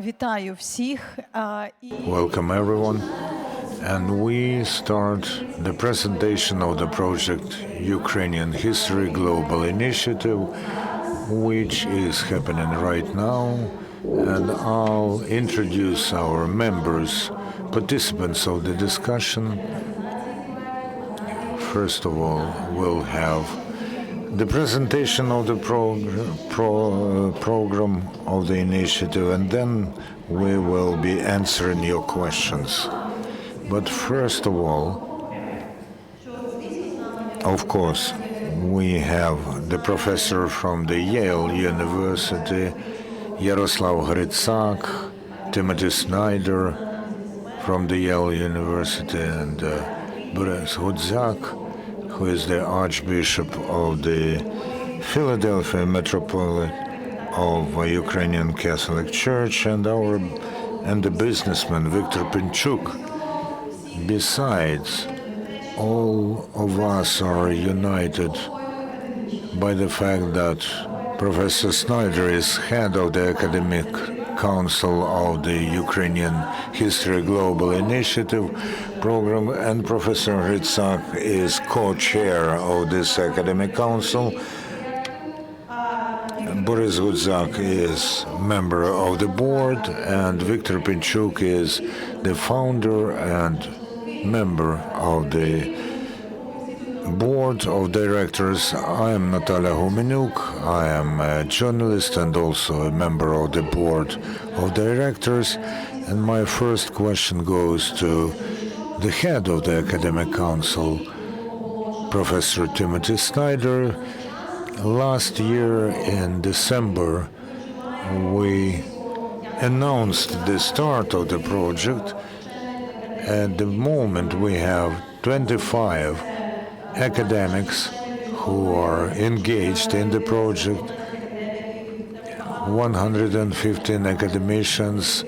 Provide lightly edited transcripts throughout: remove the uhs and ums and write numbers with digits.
Вітаю всіх. Welcome everyone, and we start the presentation of the project Ukrainian History Global Initiative, which is happening right now, and I'll introduce our members, participants of the discussion. First of all, we'll have the presentation of the program of the initiative, and then we will be answering your questions. But first of all, of course, we have the professor from the Yale University, Yaroslav Hrytsak, Timothy Snyder from the Yale University, and Borys Gudziak, who is the Archbishop of the Philadelphia Metropolitan of Ukrainian Catholic Church, and the businessman Victor Pinchuk. Besides, all of us are united by the fact that Professor Snyder is head of the Academic Council of the Ukrainian History Global Initiative program, and Professor Hrytsak is co-chair of this Academic Council. Borys Gudziak is member of the board, and Victor Pinchuk is the founder and member of the board of directors. I am Natalia Humenuk. I am a journalist and also a member of the board of directors. And my first question goes to the head of the Academic Council, Professor Timothy Snyder. Last year in December, we announced the start of the project. At the moment, we have 25 academics who are engaged in the project, 115 academicians,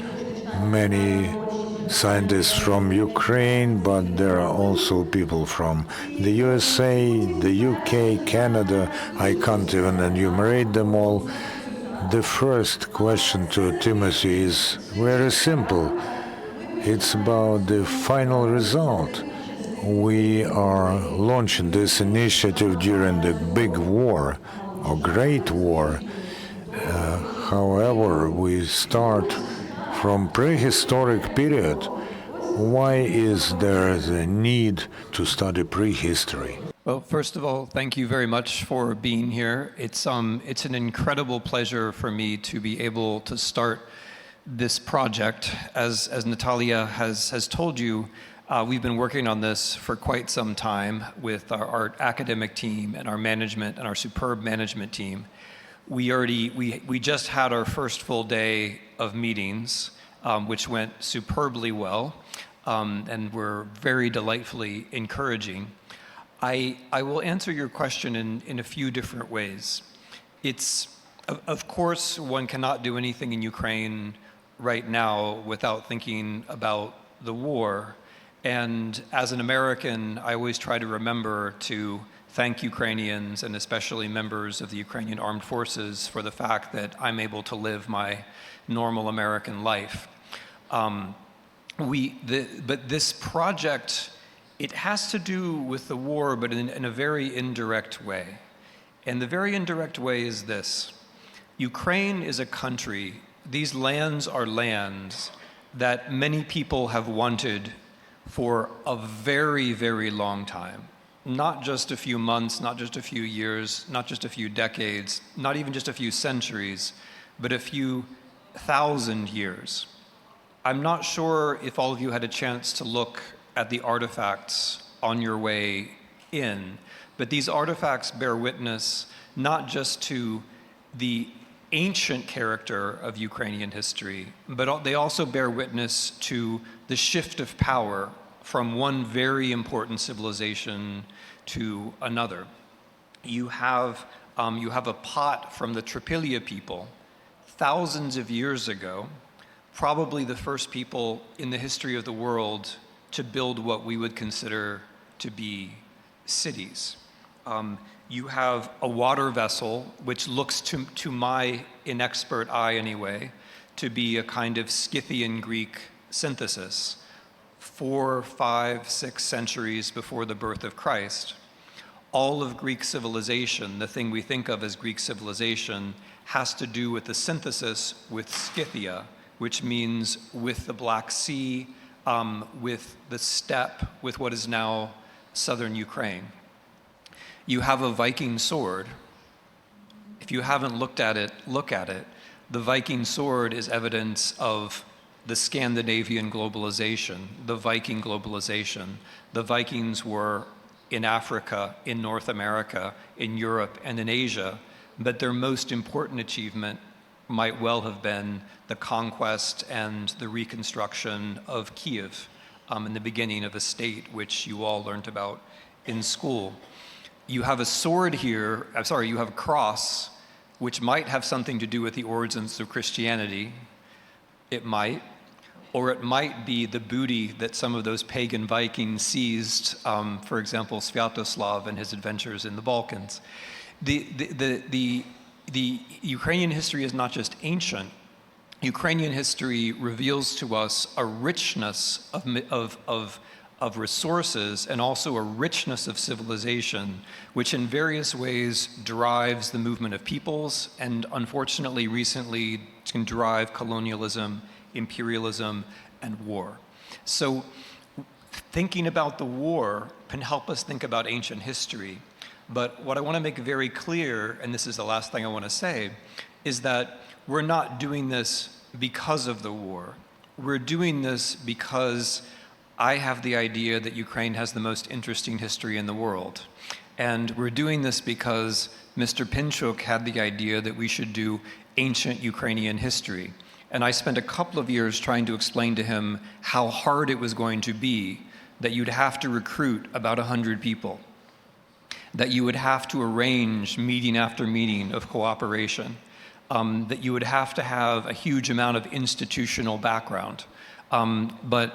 many scientists from Ukraine, but there are also people from the USA, the UK, Canada. I can't even enumerate them all. The first question to Timothy is very simple. It's about the final result. We are launching this initiative during the big war, or great war. However, we start from prehistoric period. Why is there the need to study prehistory? Well, first of all, thank you very much for being here. It's an incredible pleasure for me to be able to start this project. As Natalia has told you, we've been working on this for quite some time with our academic team and our management and our superb management team. We just had our first full day of meetings, which went superbly well, and were very delightfully encouraging. I will answer your question in a few different ways. Of course, one cannot do anything in Ukraine right now without thinking about the war. And as an American, I always try to remember to thank Ukrainians, and especially members of the Ukrainian Armed Forces, for the fact that I'm able to live my normal American life. But this project, it has to do with the war, but in a very indirect way. And the very indirect way is this. Ukraine is a country. These lands are lands that many people have wanted for a very, very long time. Not just a few months, not just a few years, not just a few decades, not even just a few centuries, but a few thousand years. I'm not sure if all of you had a chance to look at the artifacts on your way in, but these artifacts bear witness not just to the ancient character of Ukrainian history, but they also bear witness to the shift of power from one very important civilization to another. You have a pot from the Tripilia people, thousands of years ago, probably the first people in the history of the world to build what we would consider to be cities. You have a water vessel, which looks to my inexpert eye anyway, to be a kind of Scythian Greek synthesis, 4, 5, 6 centuries before the birth of Christ. All of Greek civilization, the thing we think of as Greek civilization, has to do with the synthesis with Scythia, which means with the Black Sea, with the steppe, with what is now southern Ukraine. You have a Viking sword. If you haven't looked at it, look at it. The Viking sword is evidence of the Scandinavian globalization, the Viking globalization. The Vikings were in Africa, in North America, in Europe, and in Asia, but their most important achievement might well have been the conquest and the reconstruction of Kyiv in the beginning of a state, which you all learned about in school. You have a sword here, you have a cross, which might have something to do with the origins of Christianity. It might. Or it might be the booty that some of those pagan Vikings seized, for example, Yaroslav and his adventures in the Balkans. The Ukrainian history is not just ancient. Ukrainian history reveals to us a richness of resources and also a richness of civilization, which in various ways drives the movement of peoples and unfortunately recently can drive colonialism, imperialism, and war. So thinking about the war can help us think about ancient history. But what I want to make very clear, and this is the last thing I want to say, is that we're not doing this because of the war. We're doing this because I have the idea that Ukraine has the most interesting history in the world. And we're doing this because Mr. Pinchuk had the idea that we should do ancient Ukrainian history. And I spent a couple of years trying to explain to him how hard it was going to be, that you'd have to recruit about 100 people, that you would have to arrange meeting after meeting of cooperation, that you would have to have a huge amount of institutional background. But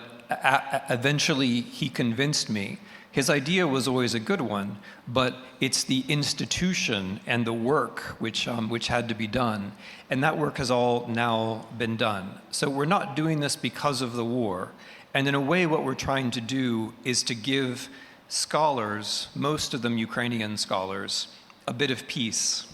eventually he convinced me. His idea was always a good one, but it's the institution and the work which had to be done. And that work has all now been done. So we're not doing this because of the war. And in a way, what we're trying to do is to give scholars, most of them Ukrainian scholars, a bit of peace,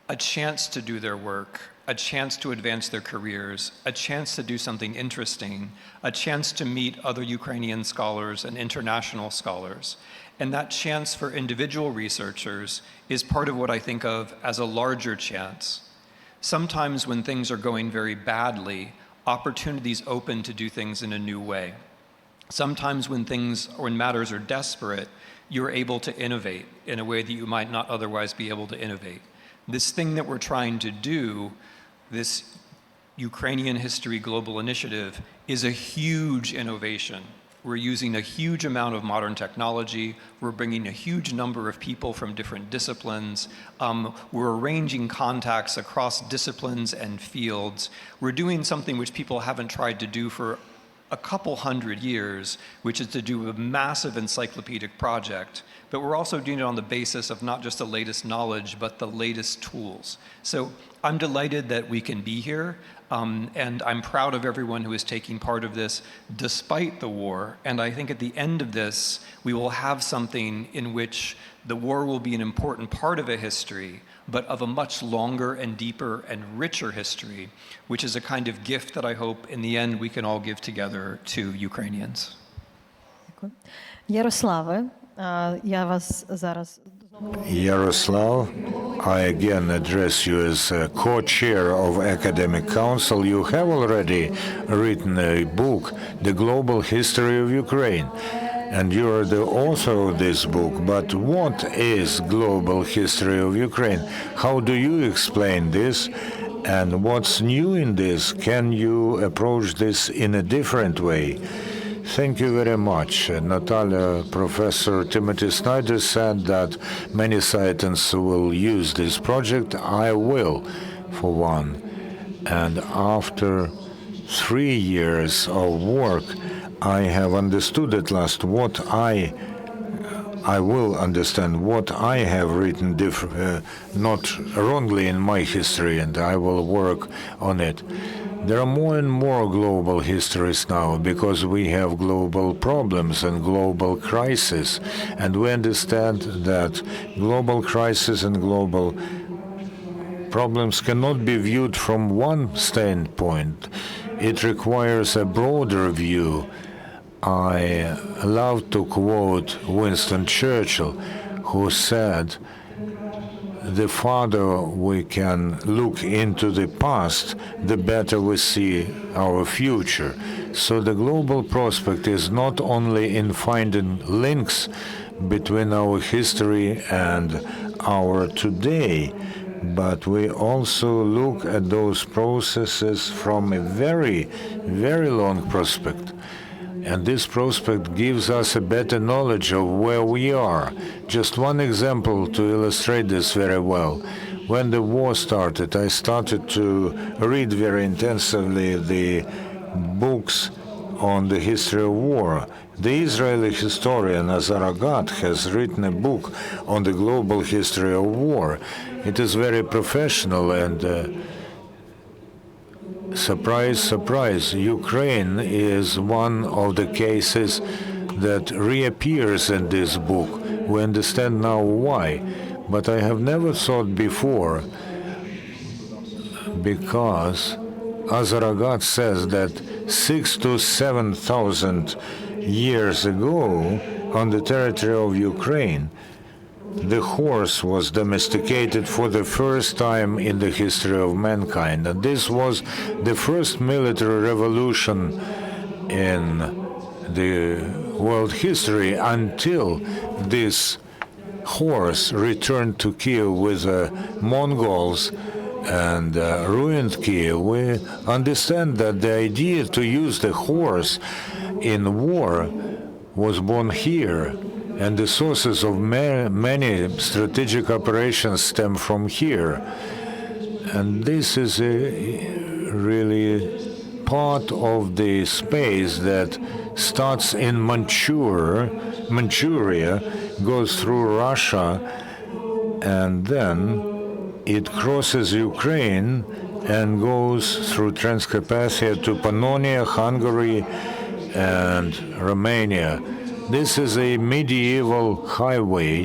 a chance to do their work, a chance to advance their careers, a chance to do something interesting, a chance to meet other Ukrainian scholars and international scholars. And that chance for individual researchers is part of what I think of as a larger chance. Sometimes when things are going very badly, opportunities open to do things in a new way. Sometimes when matters are desperate, you're able to innovate in a way that you might not otherwise be able to innovate. This thing that we're trying to do, this Ukrainian History Global Initiative, is a huge innovation. We're using a huge amount of modern technology. We're bringing a huge number of people from different disciplines. We're arranging contacts across disciplines and fields. We're doing something which people haven't tried to do for a couple hundred years, which is to do a massive encyclopedic project. But we're also doing it on the basis of not just the latest knowledge, but the latest tools. So I'm delighted that we can be here, and I'm proud of everyone who is taking part of this despite the war. And I think at the end of this, we will have something in which the war will be an important part of a history, but of a much longer and deeper and richer history, which is a kind of gift that I hope in the end we can all give together to Ukrainians. Дякую. Ярославе, я вас зараз... Yaroslav, I again address you as co-chair of Academic Council. You have already written a book, The Global History of Ukraine, and you are the author of this book. But what is global history of Ukraine? How do you explain this? And what's new in this? Can you approach this in a different way? Thank you very much. Natalia, Professor Timothy Snyder said that many scientists will use this project. I will, for one. And after 3 years of work, I have understood at last what I will understand what I have written not wrongly in my history, and I will work on it. There are more and more global histories now because we have global problems and global crises, and we understand that global crisis and global problems cannot be viewed from one standpoint. It requires a broader view. I love to quote Winston Churchill, who said, "The farther we can look into the past, the better we see our future." So the global prospect is not only in finding links between our history and our today, but we also look at those processes from a very, very long prospect. And this prospect gives us a better knowledge of where we are. Just one example to illustrate this very well. When the war started, I started to read very intensively the books on the history of war. The Israeli historian Azar Agat has written a book on the global history of war. It is very professional and surprise, surprise, Ukraine is one of the cases that reappears in this book. We understand now why, but I have never thought before, because Azar Agat says that 6,000 to 7,000 years ago, on the territory of Ukraine, the horse was domesticated for the first time in the history of mankind. And this was the first military revolution in the world history until this horse returned to Kyiv with the Mongols and ruined Kyiv. We understand that the idea to use the horse in war was born here, and the sources of many strategic operations stem from here. And this is really part of the space that starts in Manchuria, goes through Russia, and then it crosses Ukraine and goes through Transcarpathia to Pannonia, Hungary, and Romania. This is a medieval highway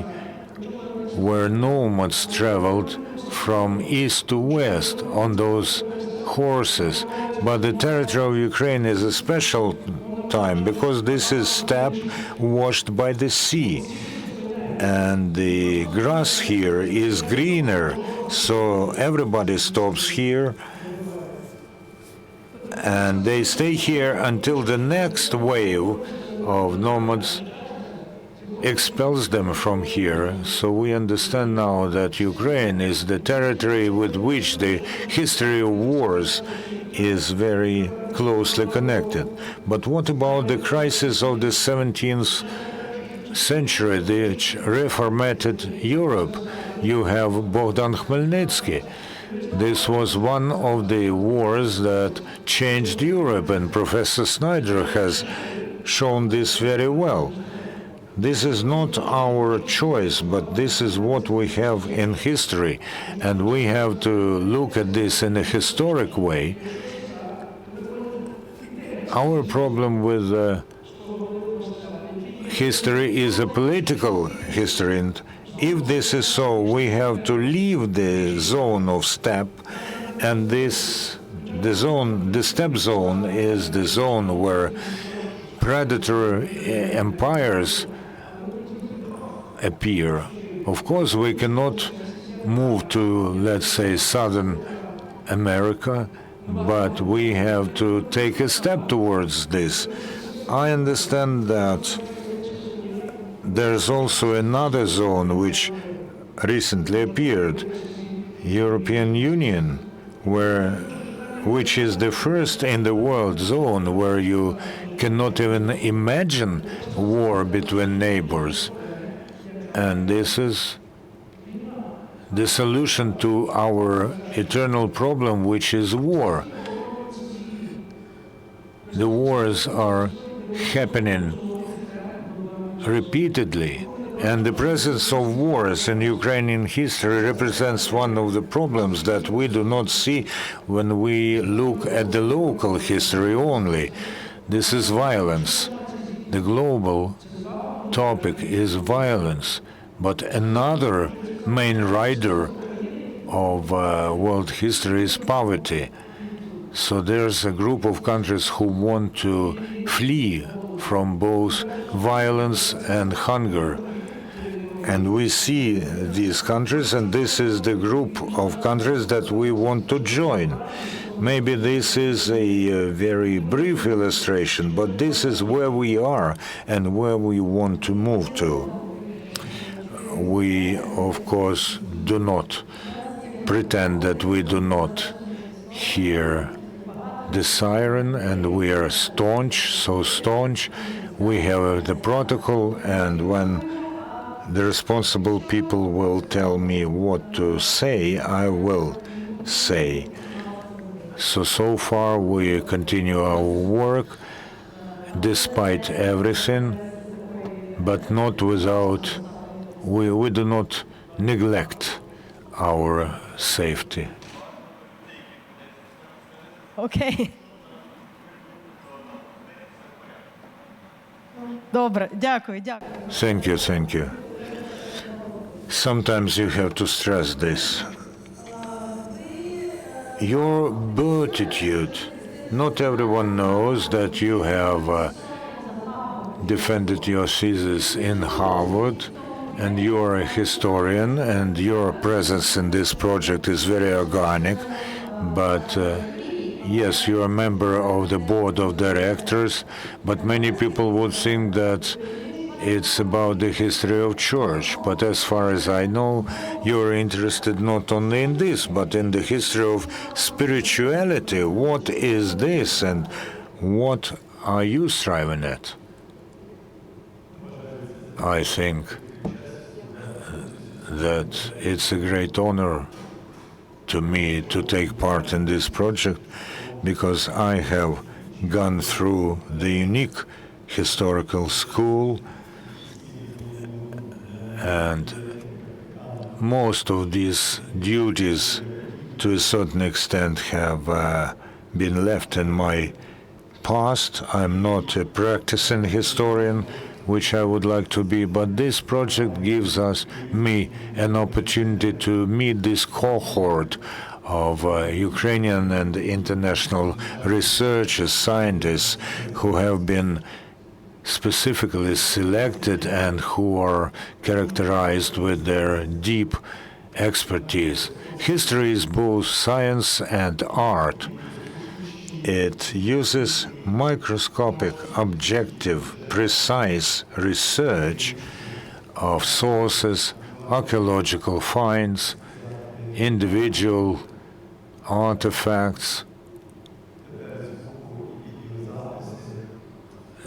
where nomads traveled from east to west on those horses. But the territory of Ukraine is a special time because this is steppe washed by the sea. And the grass here is greener, so everybody stops here and they stay here until the next wave of nomads expels them from here. So we understand now that Ukraine is the territory with which the history of wars is very closely connected. But what about the crisis of the 17th century, which reformatted Europe? You have Bogdan Khmelnytsky. This was one of the wars that changed Europe, and Professor Snyder has shown this very well. This is not our choice, but this is what we have in history, and we have to look at this in a historic way. Our problem with history is a political history, and if this is so, we have to leave the zone of steppe, and the steppe zone is the zone where predatory empires appear. Of course, we cannot move to, let's say, Southern America, but we have to take a step towards this. I understand that there's also another zone which recently appeared, European Union, which is the first in the world zone where you cannot even imagine war between neighbors. And this is the solution to our eternal problem, which is war. The wars are happening repeatedly, And the presence of wars in Ukrainian history represents one of the problems that we do not see when we look at the local history only. This is violence. The global topic is violence, but another main rider of world history is poverty. So there's a group of countries who want to flee from both violence and hunger. And we see these countries, and this is the group of countries that we want to join. Maybe this is a very brief illustration, but this is where we are and where we want to move to. We, of course, do not pretend that we do not hear the siren, and we are staunch, so staunch. We have the protocol, and when the responsible people will tell me what to say, I will say. So far we continue our work despite everything, but not without, we do not neglect our safety. Окей. Добре, дякую, дякую. Thank you. Sometimes you have to stress this. Your beatitude. Not everyone knows that you have defended your thesis in Harvard, and you are a historian, and your presence in this project is very organic. But yes, you are a member of the board of directors, but many people would think that it's about the history of church. But as far as I know, you're interested not only in this, but in the history of spirituality. What is this, and what are you striving at? I think that it's a great honor to me to take part in this project, because I have gone through the unique historical school, and most of these duties to a certain extent have been left in my past. I'm not a practicing historian, which I would like to be, but this project gives me an opportunity to meet this cohort of Ukrainian and international researchers, scientists who have been specifically selected and who are characterized with their deep expertise. History is both science and art. It uses microscopic, objective, precise research of sources, archaeological finds, individual artifacts,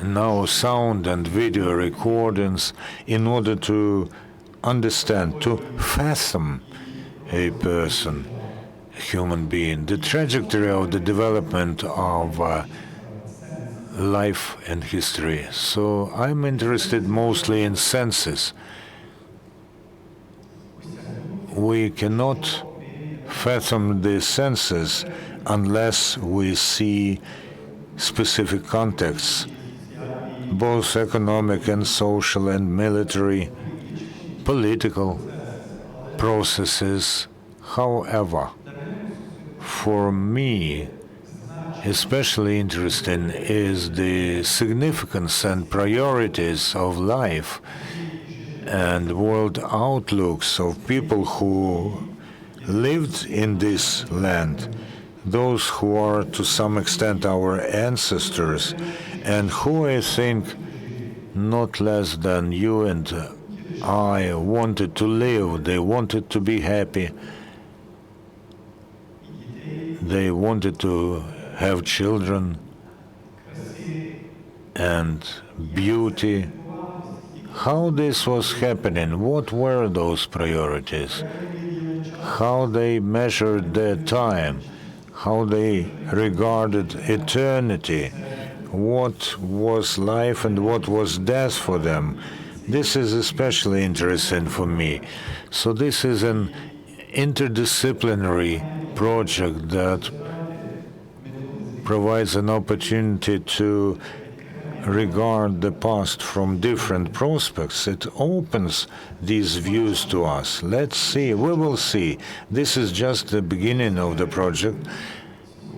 now sound and video recordings, in order to understand, to fathom a person, a human being, the trajectory of the development of life and history. So I'm interested mostly in senses. We cannot fathom the senses unless we see specific contexts, both economic and social and military, political processes. However, for me, especially interesting is the significance and priorities of life and world outlooks of people who lived in this land, those who are to some extent our ancestors, and who, I think, not less than you and I, wanted to live. They wanted to be happy. They wanted to have children and beauty. How this was happening? What were those priorities? How they measured their time? How they regarded eternity? What was life and what was death for them? This is especially interesting for me. So this is an interdisciplinary project that provides an opportunity to regard the past from different prospects. It opens these views to us. Let's see, we will see. This is just the beginning of the project.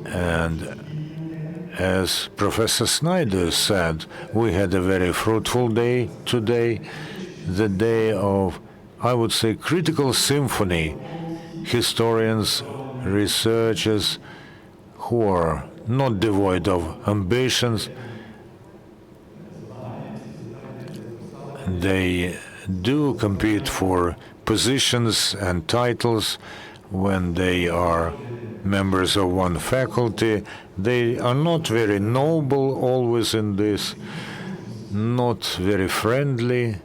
And as Professor Snyder said, we had a very fruitful day today, the day of, I would say, critical symphony. Historians, researchers who are not devoid of ambitions, they do compete for positions and titles when they are members of one faculty. They are not very noble always in this, not very friendly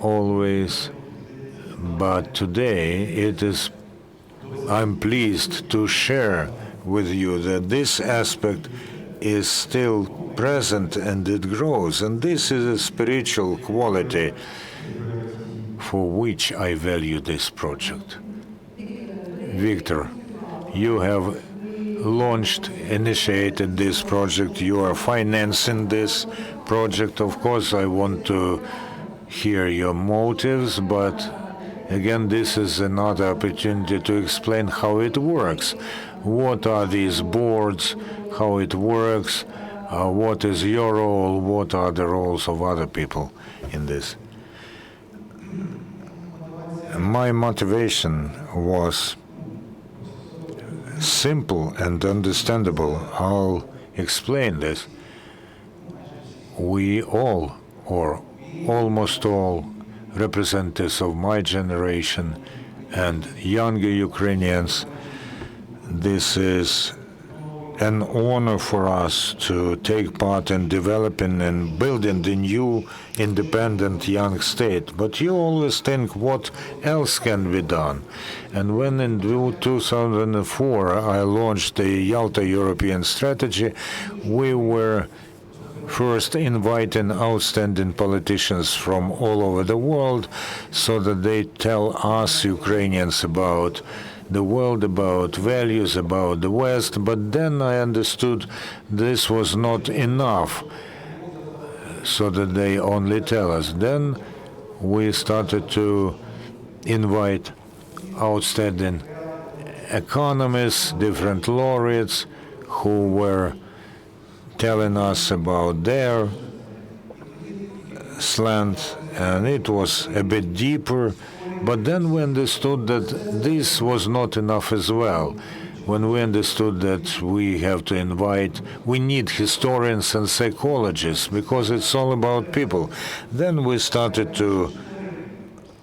always. But today I'm pleased to share with you that this aspect is still present and it grows. And this is a spiritual quality for which I value this project. Victor, you have initiated this project. You are financing this project. Of course, I want to hear your motives, but again, this is another opportunity to explain how it works. What are these boards, how it works, what is your role, what are the roles of other people in this. My motivation was simple and understandable. I'll explain this. We all, or almost all, representatives of my generation and younger Ukrainians, this is an honor for us to take part in developing and building the new independent young state. But you always think what else can be done. And when in 2004 I launched the Yalta European Strategy, we were first inviting outstanding politicians from all over the world so that they tell us Ukrainians about the world, about values, about the West. But then I understood this was not enough, so that they only tell us. Then we started to invite outstanding economists, different laureates who were telling us about their slant, and it was a bit deeper. But then we understood that this was not enough as well. When we understood that we have to we need historians and psychologists because it's all about people. Then we started to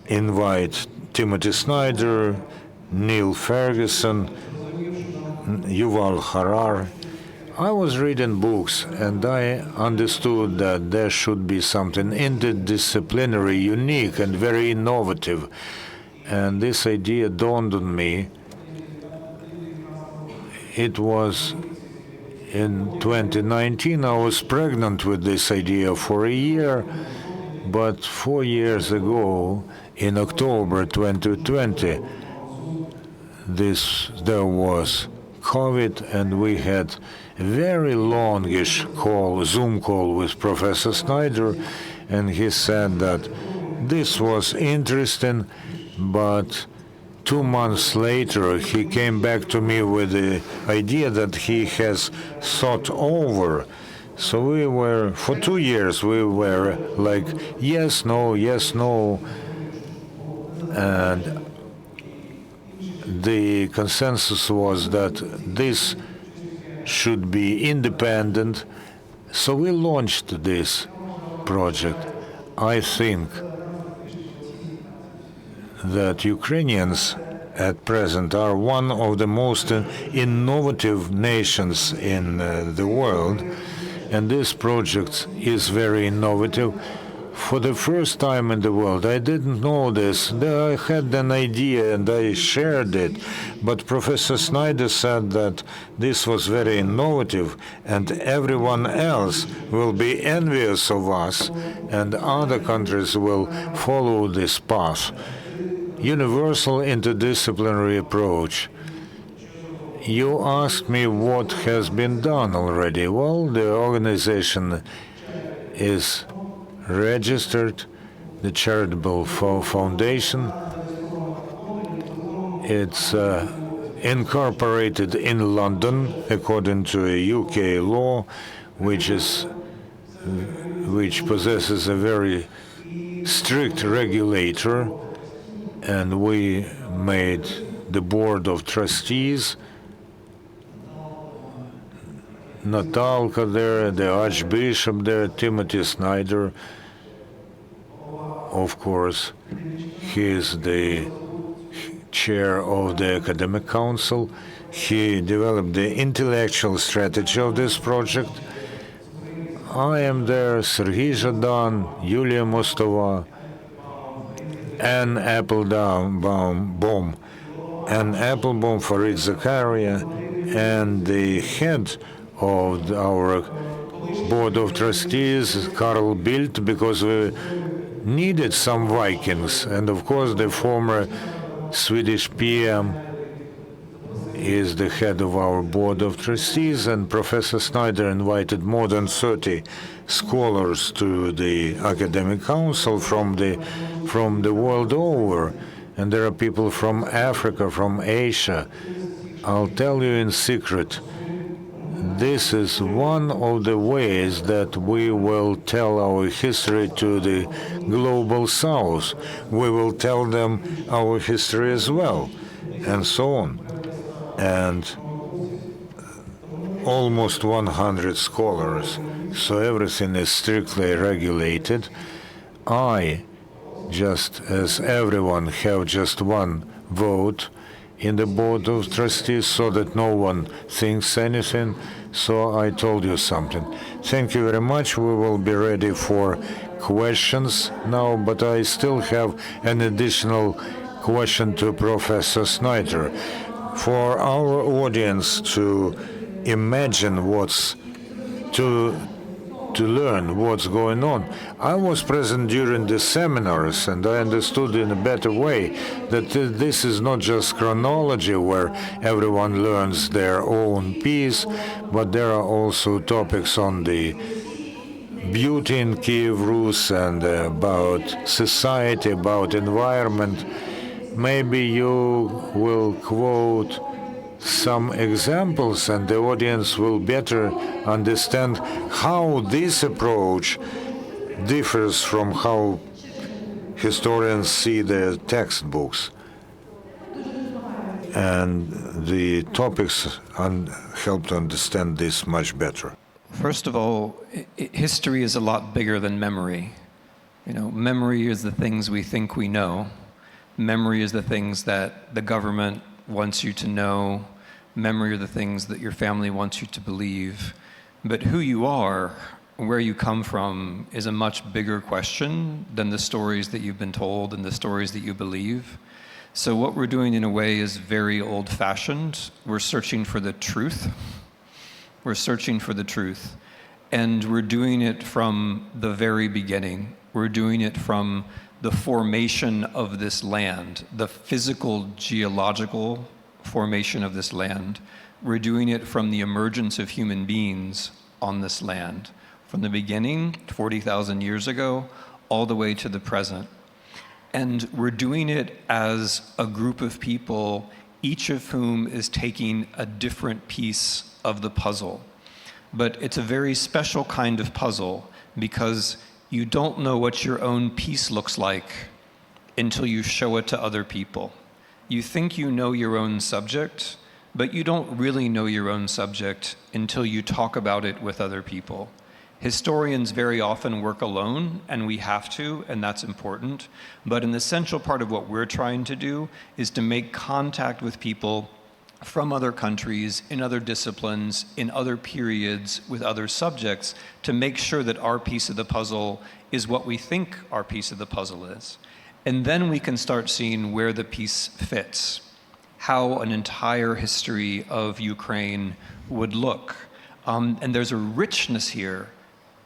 invite Timothy Snyder, Neil Ferguson, Yuval Harari. I was reading books and I understood that there should be something interdisciplinary, unique, and very innovative. And this idea dawned on me. It was in 2019. I was pregnant with this idea for a year, but 4 years ago, in October 2020, there was COVID, and we had a very longish Zoom call with Professor Snyder, and he said that this was interesting, but 2 months later he came back to me with the idea that he has thought over. So we were, for 2 years, we were like, yes, no, and the consensus was that this should be independent. So we launched this project. I think that Ukrainians at present are one of the most innovative nations in the world, and this project is very innovative. For the first time in the world, I didn't know this. I had an idea and I shared it, but Professor Snyder said that this was very innovative and everyone else will be envious of us and other countries will follow this path. Universal interdisciplinary approach. You asked me what has been done already. Well, the organization is registered, the charitable foundation. It's incorporated in London according to a UK law, which possesses a very strict regulator, and we made the board of trustees. Natalka there, the Archbishop there, Timothy Snyder, of course. He is the chair of the academic council. He developed the intellectual strategy of this project. I am there, Sergei Zhadan, Yulia Mostova, Anne Applebaum, for Hrytsak, and the head of our board of trustees, Carl Bildt, because we needed some Vikings, and of course the former Swedish PM is the head of our board of trustees, and Professor Snyder invited more than 30 scholars to the academic council from the world over, and there are people from Africa, from Asia. I'll tell you in secret, this is one of the ways that we will tell our history to the global south. We will tell them our history as well, and so on. And almost 100 scholars, so everything is strictly regulated. I, just as everyone, have just one vote in the board of trustees so that no one thinks anything. So I told you something. Thank you very much. We will be ready for questions now, but I still have an additional question to Professor Snyder. For our audience to imagine to learn what's going on. I was present during the seminars, and I understood in a better way that this is not just chronology where everyone learns their own piece, but there are also topics on the beauty in Kyiv, Rus, and about society, about environment. Maybe you will quote some examples, and the audience will better understand how this approach differs from how historians see their textbooks. And the topics help to understand this much better. First of all, history is a lot bigger than memory. Memory is the things we think we know. Memory is the things that the government wants you to know. Memory are the things that your family wants you to believe. But who you are, where you come from, is a much bigger question than the stories that you've been told and the stories that you believe. So what we're doing in a way is very old-fashioned. We're searching for the truth. We're searching for the truth. And we're doing it from the very beginning. We're doing it from the formation of this land, the physical, geological formation of this land. We're doing it from the emergence of human beings on this land, from the beginning, 40,000 years ago, all the way to the present. And we're doing it as a group of people, each of whom is taking a different piece of the puzzle. But it's a very special kind of puzzle because you don't know what your own piece looks like until you show it to other people. You think you know your own subject, but you don't really know your own subject until you talk about it with other people. Historians very often work alone, and we have to, and that's important. But an essential part of what we're trying to do is to make contact with people from other countries, in other disciplines, in other periods, with other subjects, to make sure that our piece of the puzzle is what we think our piece of the puzzle is. And then we can start seeing where the piece fits, how an entire history of Ukraine would look. And there's a richness here,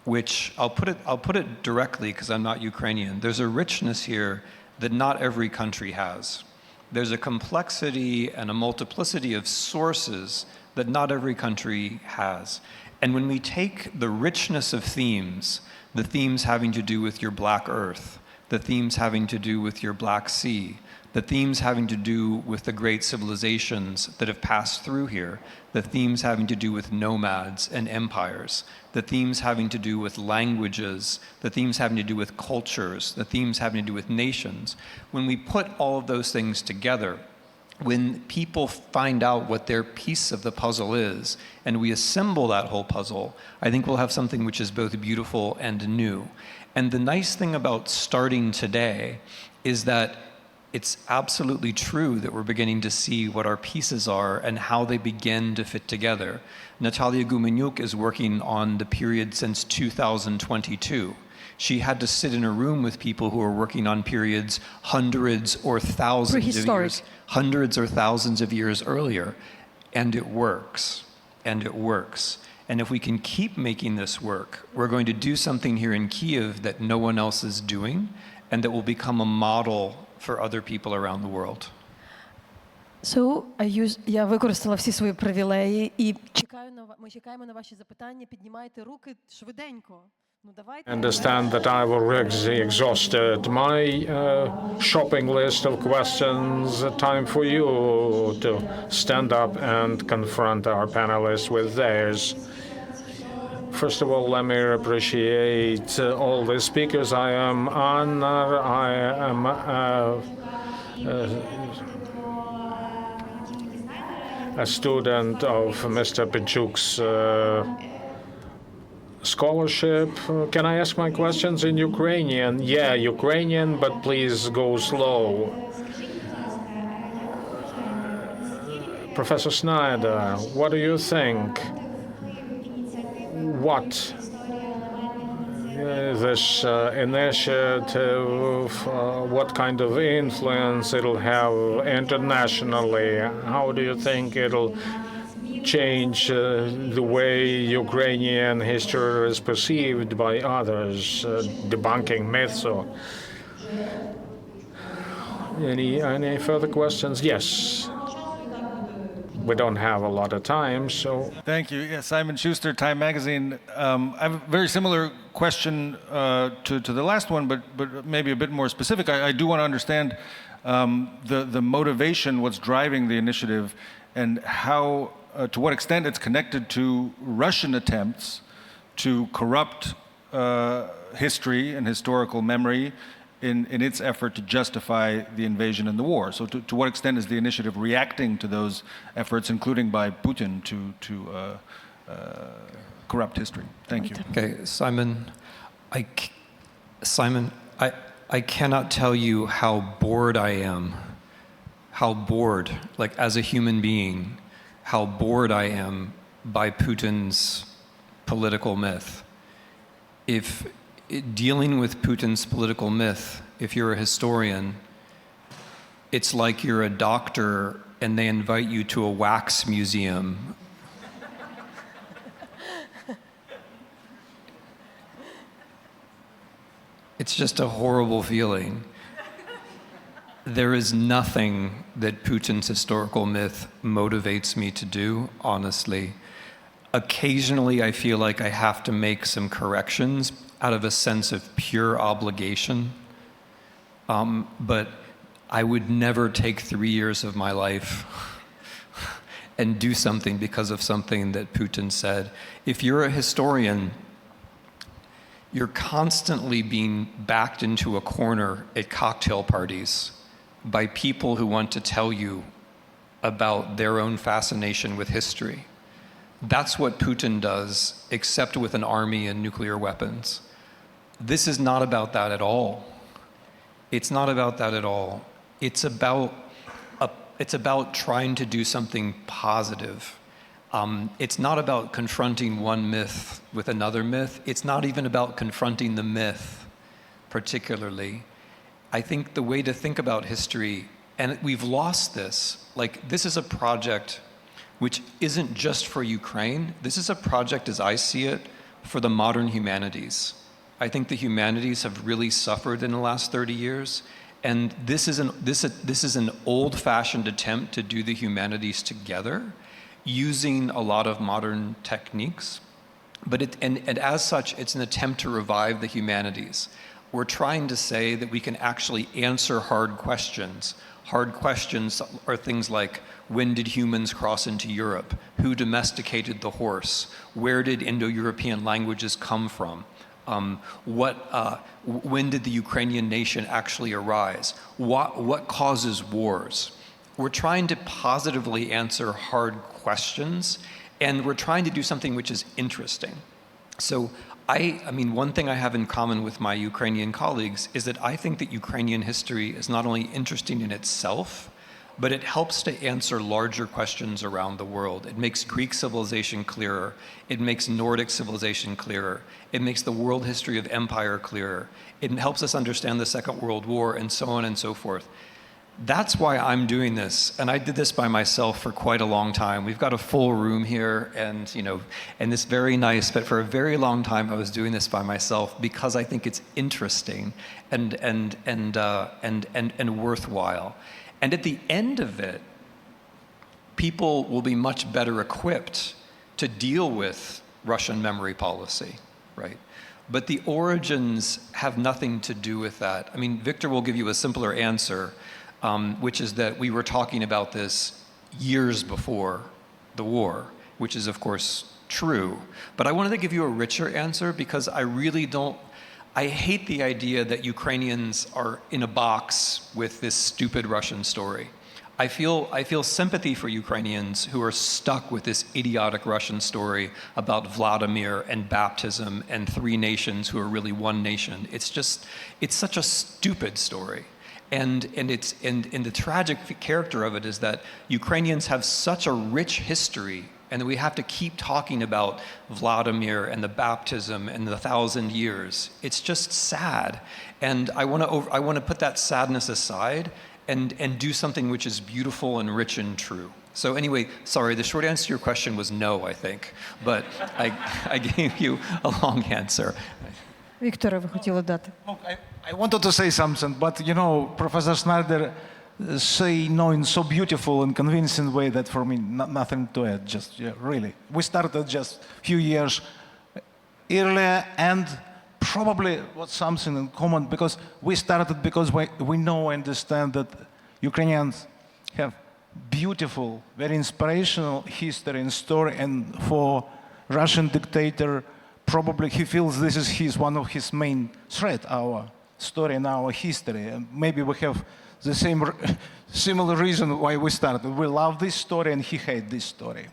which I'll put it directly because I'm not Ukrainian. There's a richness here that not every country has. There's a complexity and a multiplicity of sources that not every country has. And when we take the richness of themes, the themes having to do with your Black Earth, the themes having to do with your Black Sea, the themes having to do with the great civilizations that have passed through here, the themes having to do with nomads and empires, the themes having to do with languages, the themes having to do with cultures, the themes having to do with nations. When we put all of those things together, when people find out what their piece of the puzzle is, and we assemble that whole puzzle, I think we'll have something which is both beautiful and new. And the nice thing about starting today is that it's absolutely true that we're beginning to see what our pieces are and how they begin to fit together. Natalia Gumenyuk is working on the period since 2022. She had to sit in a room with people who are working on periods hundreds or thousands of years earlier. And it works, and it works. And if we can keep making this work, we're going to do something here in Kyiv that no one else is doing, and that will become a model for other people around the world. So, я використала всі свої привілеї і ми чекаємо на ваші запитання. Піднімайте руки швиденько. Ну, давайте. Understand that I've already exhausted my shopping list of questions. Time for you to stand up and confront our panelists with theirs. First of all, let me appreciate all the speakers. I am honored. I am a student of Mr. Pinchuk's scholarship. Can I ask my questions in Ukrainian? Yeah, Ukrainian, but please go slow. Professor Snyder, what do you think? What this initiative, what kind of influence it'll have internationally? How do you think it'll change the way Ukrainian history is perceived by others, debunking myths? Or any further questions? Yes. We don't have a lot of time, so. Thank you. Yeah, Simon Schuster, Time Magazine. I have a very similar question to the last one, but maybe a bit more specific. I do want to understand the motivation, what's driving the initiative, and how, to what extent it's connected to Russian attempts to corrupt history and historical memory in its effort to justify the invasion and the war. So to what extent is the initiative reacting to those efforts, including by Putin, to corrupt history? Thank you. Okay, Simon, I cannot tell you how bored I am, how bored, like as a human being, how bored I am by Putin's political myth. If dealing with Putin's political myth, if you're a historian, it's like you're a doctor and they invite you to a wax museum. It's just a horrible feeling. There is nothing that Putin's historical myth motivates me to do, honestly. Occasionally, I feel like I have to make some corrections out of a sense of pure obligation. But I would never take 3 years of my life and do something because of something that Putin said. If you're a historian, you're constantly being backed into a corner at cocktail parties by people who want to tell you about their own fascination with history. That's what Putin does, except with an army and nuclear weapons. This is not about that at all. It's not about that at all. It's about It's about trying to do something positive. It's not about confronting one myth with another myth. It's not even about confronting the myth particularly. I think the way to think about history, and we've lost this, like this is a project which isn't just for Ukraine. This is a project, as I see it, for the modern humanities. I think the humanities have really suffered in the last 30 years. And this is an old-fashioned attempt to do the humanities together using a lot of modern techniques. But and as such, it's an attempt to revive the humanities. We're trying to say that we can actually answer hard questions. Hard questions are things like, when did humans cross into Europe? Who domesticated the horse? Where did Indo-European languages come from? When did the Ukrainian nation actually arise? What causes wars? We're trying to positively answer hard questions, and we're trying to do something which is interesting. So I mean, one thing I have in common with my Ukrainian colleagues is that I think that Ukrainian history is not only interesting in itself, but it helps to answer larger questions around the world. It makes Greek civilization clearer. It makes Nordic civilization clearer. It makes the world history of empire clearer. It helps us understand the Second World War, and so on and so forth. That's why I'm doing this, and I did this by myself for quite a long time. We've got a full room here, and and this very nice. But for a very long time, I was doing this by myself because I think it's interesting and worthwhile. And at the end of it, people will be much better equipped to deal with Russian memory policy, right? But the origins have nothing to do with that. I mean, Victor will give you a simpler answer, which is that we were talking about this years before the war, which is, of course, true. But I wanted to give you a richer answer because I hate the idea that Ukrainians are in a box with this stupid Russian story. I feel sympathy for Ukrainians who are stuck with this idiotic Russian story about Vladimir and baptism and three nations who are really one nation. It's such a stupid story. And the tragic character of it is that Ukrainians have such a rich history, and we have to keep talking about Vladimir and the baptism and the 1,000 years. It's just sad. And I want to put that sadness aside and do something which is beautiful and rich and true. So anyway, sorry, the short answer to your question was no, I think. But I gave you a long answer. Вікторе, ви хотіли дати. I wanted to say something, but Professor Snyder say no in so beautiful and convincing way that for me nothing to add. Just really, we started just a few years earlier, and probably was something in common because we started because we know and understand that Ukrainians have beautiful, very inspirational history and story, and for Russian dictator, probably he feels this is one of his main threat, our story and our history. And maybe we have the similar reason why we started. We love this story and he hates this story.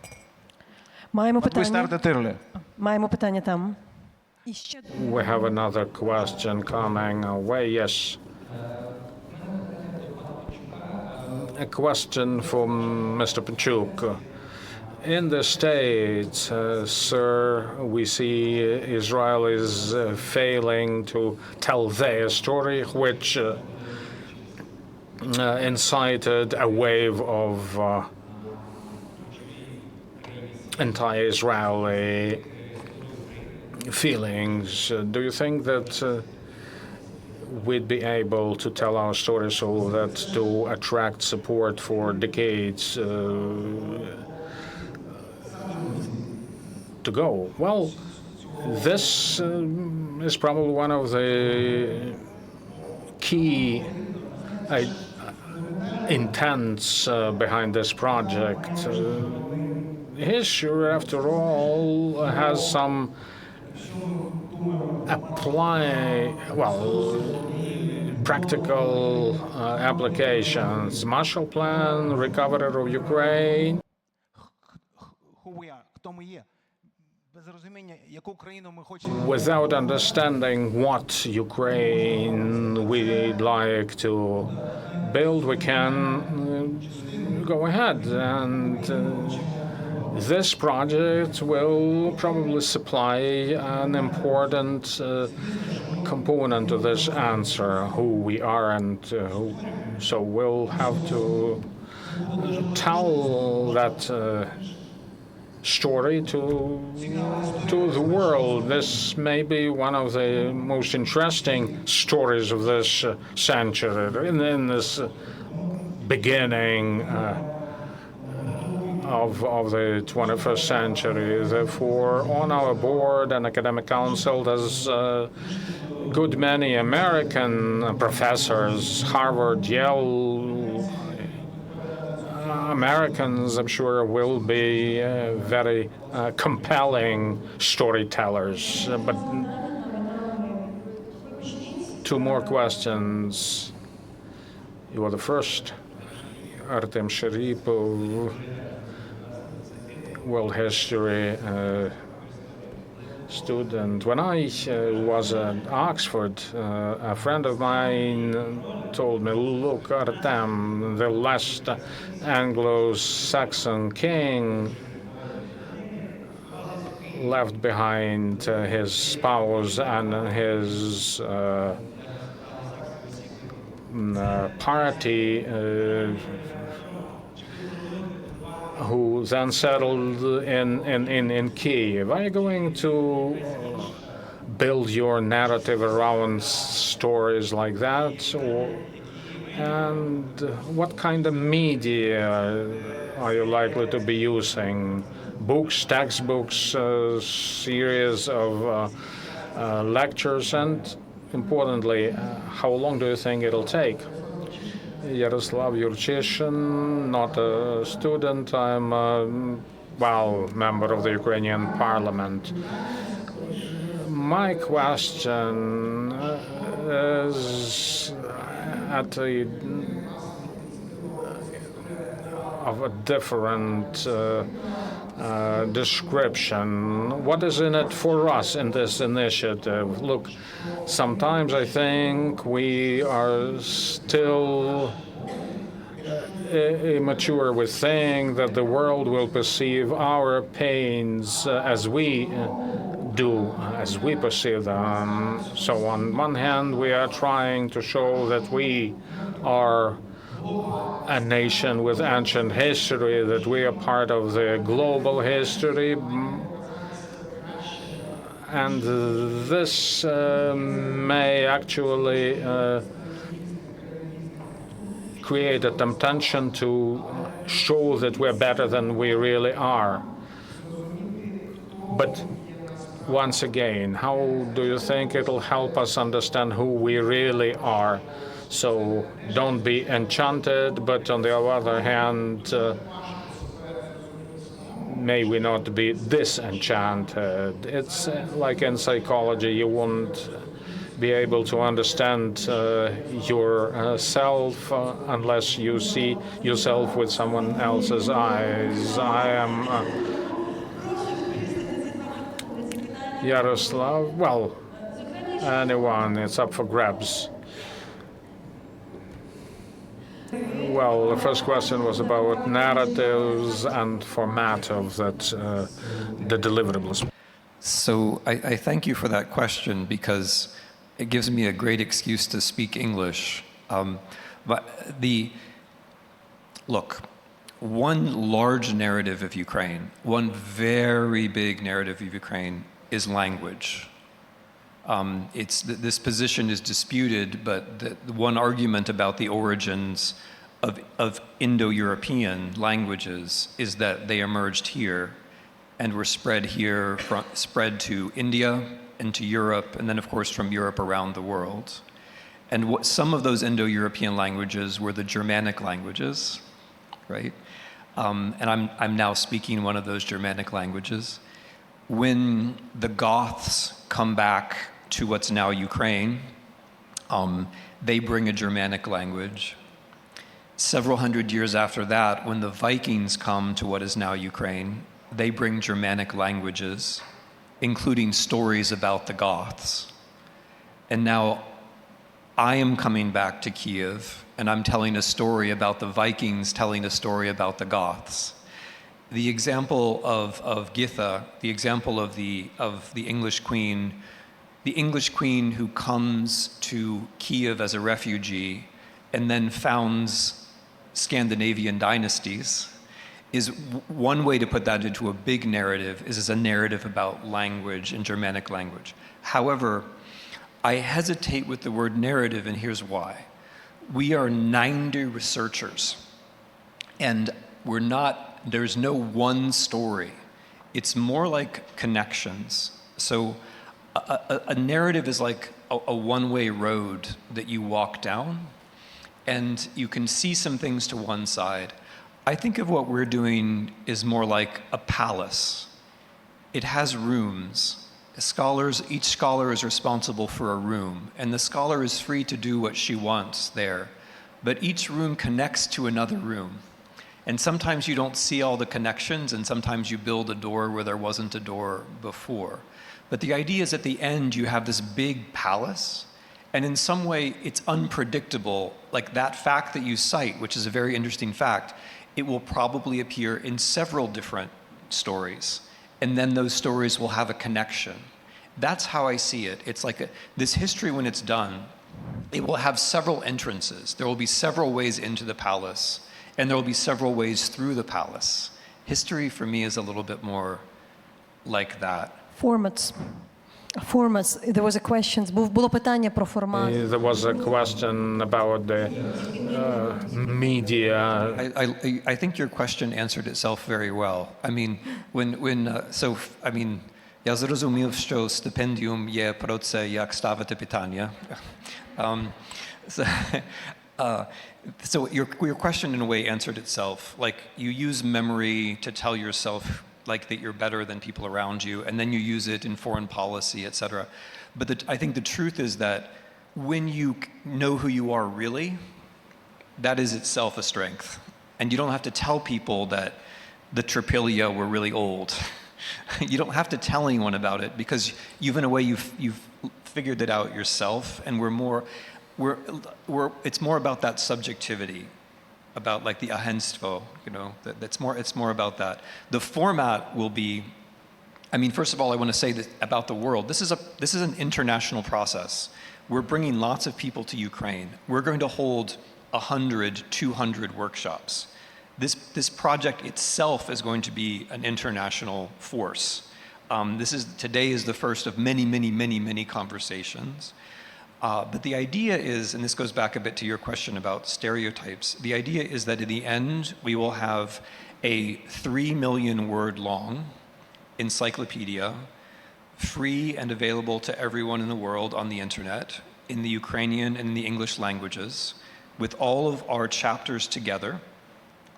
Маємо But we питання. started early. Маємо питання там. І ще We have another question coming our way. Yes. A question from Mr. Pinchuk. In the States, sir, we see Israel is failing to tell their story, which incited a wave of anti-Israeli feelings. Do you think that we'd be able to tell our story so that to attract support for decades to go? Well, this is probably one of the key intents behind this project. History, after all, has some practical applications. Marshall Plan, recovery of Ukraine. Who we are, хто ми є. Без розуміння, яку країну ми хочемо. Without understanding what Ukraine we'd like to build, we can go ahead. And this project will probably supply an important component to this answer, who we are and who. So we'll have to tell that story to the world. This may be one of the most interesting stories of this century, in this beginning of the 21st century. Therefore, on our board and academic council, there's a good many American professors, Harvard, Yale. Americans, I'm sure, will be very compelling storytellers. But two more questions. You are the first. Artem Sharipov, world history student. When I was at Oxford, a friend of mine told me, look, Artem, the last Anglo-Saxon king left behind his spouse and his party, who then settled in Kyiv. Are you going to build your narrative around stories like that? And what kind of media are you likely to be using? Books, textbooks, series of lectures, and importantly, how long do you think it'll take? Yaroslav Yurcheshin, not a student. I'm a, member of the Ukrainian parliament. My question is of a different description. What is in it for us in this initiative? Look, sometimes I think we are still immature with saying that the world will perceive our pains as we do, as we perceive them. So on one hand, we are trying to show that we are a nation with ancient history, that we are part of the global history. And this may actually create a temptation to show that we're better than we really are. But once again, how do you think it'll help us understand who we really are? So don't be enchanted, but on the other hand, may we not be disenchanted. It's like in psychology, you won't be able to understand yourself unless you see yourself with someone else's eyes. I am Yaroslav. Well, anyone, it's up for grabs. Well, the first question was about narratives and format of that, the deliverables. So I thank you for that question because it gives me a great excuse to speak English. But look, one large narrative of Ukraine, one very big narrative of Ukraine is language. This position is disputed, but the one argument about the origins of Indo-European languages is that they emerged here and were spread to India and to Europe, and then of course from Europe around the world. And some of those Indo-European languages were the Germanic languages, right? And I'm now speaking one of those Germanic languages. When the Goths come back to what's now Ukraine, they bring a Germanic language. Several hundred years after that, when the Vikings come to what is now Ukraine, they bring Germanic languages. including stories about the Goths. And now I am coming back to Kyiv, and I'm telling a story about the Vikings telling a story about the Goths. The example of Githa, the example of the English queen who comes to Kyiv as a refugee and then founds Scandinavian dynasties, is one way to put that into a big narrative, is as a narrative about language and Germanic language. However, I hesitate with the word narrative, and here's why. We are 90 researchers, and there's no one story. It's more like connections. So a narrative is like a one-way road that you walk down, and you can see some things to one side. I think of what we're doing is more like a palace. It has rooms. Each scholar is responsible for a room, and the scholar is free to do what she wants there. But each room connects to another room. And sometimes you don't see all the connections, and sometimes you build a door where there wasn't a door before. But the idea is at the end you have this big palace, and in some way it's unpredictable. Like that fact that you cite, which is a very interesting fact, it will probably appear in several different stories. And then those stories will have a connection. That's how I see it. It's like this history, when it's done, it will have several entrances. There will be several ways into the palace, and there will be several ways through the palace. History for me is a little bit more like that. Formats. There was a question. Було питання про формат. There was a question about the media. I think your question answered itself very well. I mean, я зрозумів, що стипендіум є про це, як ставити питання. So your question in a way answered itself. Like you use memory to tell yourself like that you're better than people around you, and then you use it in foreign policy, etc. But I think the truth is that when you know who you are really, that is itself a strength. And you don't have to tell people that the Tripilia were really old. You don't have to tell anyone about it, because in a way you've figured it out yourself, and it's more about that subjectivity, about like the ahenstvo, it's more about that. The format will be, first of all, I want to say that about the world, this is an international process. We're bringing lots of people to Ukraine. We're going to hold 100, 200 workshops. This project itself is going to be an international force. Today is the first of many, many, many, many conversations. But the idea is, and this goes back a bit to your question about stereotypes, the idea is that in the end, we will have a 3 million word long encyclopedia, free and available to everyone in the world on the internet, in the Ukrainian and in the English languages, with all of our chapters together,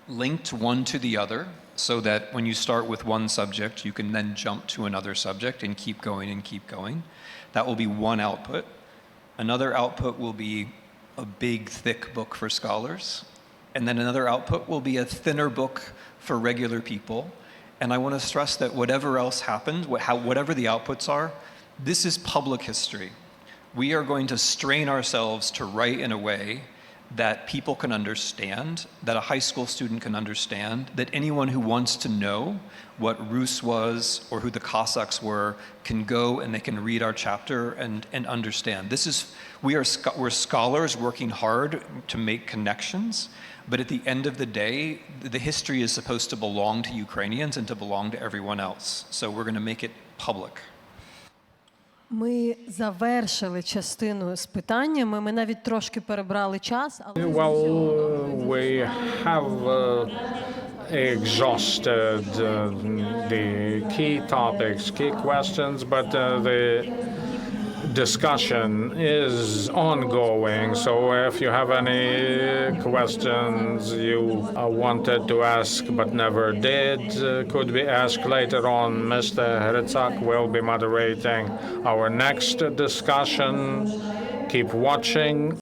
linked one to the other, so that when you start with one subject, you can then jump to another subject and keep going and keep going. That will be one output. Another output will be a big, thick book for scholars. And then another output will be a thinner book for regular people. And I want to stress that whatever else happened, whatever the outputs are, this is public history. We are going to strain ourselves to write in a way that people can understand, that a high school student can understand, that anyone who wants to know what Rus was or who the Cossacks were can go and they can read our chapter and understand. We're scholars working hard to make connections, but at the end of the day, the history is supposed to belong to Ukrainians and to belong to everyone else. So we're going to make it public. Ми завершили частину з питаннями. Ми навіть трошки перебрали час, але Well, we have exhausted the key topics, key questions, but the discussion is ongoing. So if you have any questions you wanted to ask but never did, could be asked later on. Mr. Hrytsak will be moderating our next discussion. Keep watching